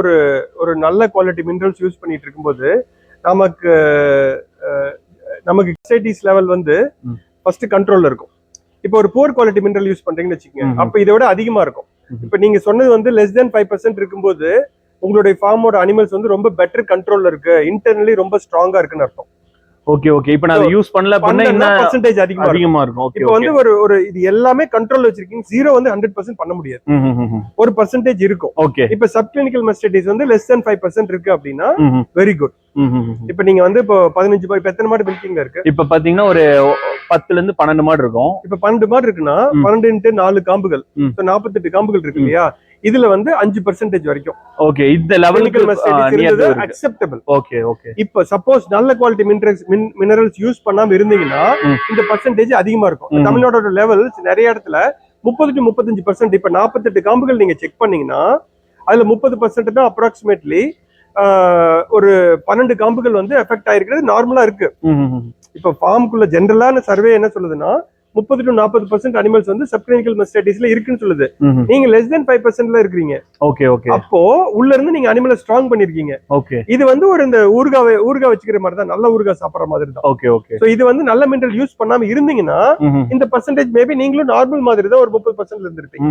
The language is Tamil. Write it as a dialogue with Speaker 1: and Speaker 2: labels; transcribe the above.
Speaker 1: ஒரு ஒரு நல்ல குவாலிட்டி மினரல்ஸ் யூஸ் பண்ணிட்டு இருக்கும்போது நமக்கு நமக்கு எக்ஸைட்டிஸ் லெவல் வந்து ஃபர்ஸ்ட் கண்ட்ரோல்ல இருக்கும். இப்போ ஒரு புவர் குவாலிட்டி மினரல் யூஸ் பண்றீங்கன்னு வச்சுக்கோங்க, அப்ப இதை விட அதிகமா இருக்கும். இப்ப நீங்க சொன்னது வந்து லெஸ் தென் 5% இருக்கும்போது உங்களுடைய ஃபார்மோட அனிமல்ஸ் வந்து ரொம்ப பெட்டர் கண்ட்ரோல்ல இருக்கு, இன்டர்னலி ரொம்ப ஸ்ட்ராங்கா இருக்குன்னு அர்த்தம்.
Speaker 2: Okay okay. இப்போ நான் யூஸ் பண்ணல பண்ணா என்ன
Speaker 1: பர்சன்டேஜ் அதிகமா இருக்கும்.
Speaker 2: ஓகே.
Speaker 1: இப்போ வந்து ஒரு இது எல்லாமே கண்ட்ரோல்ல வச்சிருக்கீங்க, 0 வந்து 100% பண்ண முடியாது. ஒரு பர்சன்டேஜ் இருக்கும்.
Speaker 2: ஓகே.
Speaker 1: இப்போ சப்கிளினிக்கல் மஸ்டேட்டிஸ் வந்து less than 5% இருக்கு அப்படின்னா வெரி குட். இப்போ நீங்க வந்து இப்போ 15 இப்போ எத்தனை மாடு மில்கிங்ல இருக்கு?
Speaker 2: இப்போ பாத்தீங்கன்னா ஒரு 10ல இருந்து 12 மாடு இருக்கும்.
Speaker 1: இப்போ 12 மாடு இருக்குன்னா 12 × 4 காம்புகள், 48 காம்புகள் இருக்கு இல்லையா? இதுல வந்து 5% வரைக்கும்
Speaker 2: ஓகே. இந்த லெவலுக்கு
Speaker 1: அக்செப்டபிள்.
Speaker 2: Okay okay.
Speaker 1: இப்போ சப்போஸ் நல்ல குவாலிட்டி மினரல்ஸ் யூஸ் பண்ணாம இருந்தீங்கன்னா இந்த பர்சன்டேஜ் அதிகமா இருக்கும். தமிழ்நாடோட லெவல்ஸ் நிறைய இடத்துல 30 to 35%. இப்ப 48 காம்புகள் நீங்க செக் பண்ணீங்கன்னா அதுல 30% தான் அப்ராக்சிமேட்லி ஒரு 12 காம்புகள் வந்து எஃபெக்ட் ஆயிருக்கிறது நார்மலா இருக்கு. இப்ப ஃபார்முக்குள்ள ஜெனரலான சர்வே என்ன சொல்லுதுன்னா 30 to 40% அனிமல்ஸ் வந்து சப்கிளினிக்கல் மஸ்டேட்டிஸ்ல இருக்குன்னு சொல்லுது. நீங்க less than 5%ல இருக்கீங்க.
Speaker 2: Okay okay.
Speaker 1: அப்போ உள்ள இருந்து நீங்க அனிமலை ஸ்ட்ராங் பண்ணிருக்கீங்க.
Speaker 2: ஓகே. இது
Speaker 1: வந்து ஒரு இந்த ஊறுகாய் வச்சுக்கிற மாதிரி தான், நல்ல ஊறுகாய் சாப்பிடுற மாதிரி தான்.
Speaker 2: Okay okay.
Speaker 1: சோ இது வந்து நல்ல மினரல் யூஸ் பண்ணாம இருந்தீங்கன்னா இந்த பர்சன்டேஜ் மேபி நீங்களும் நார்மல் மாதிரி தான் ஒரு 30%ல இருந்திருப்பீங்க.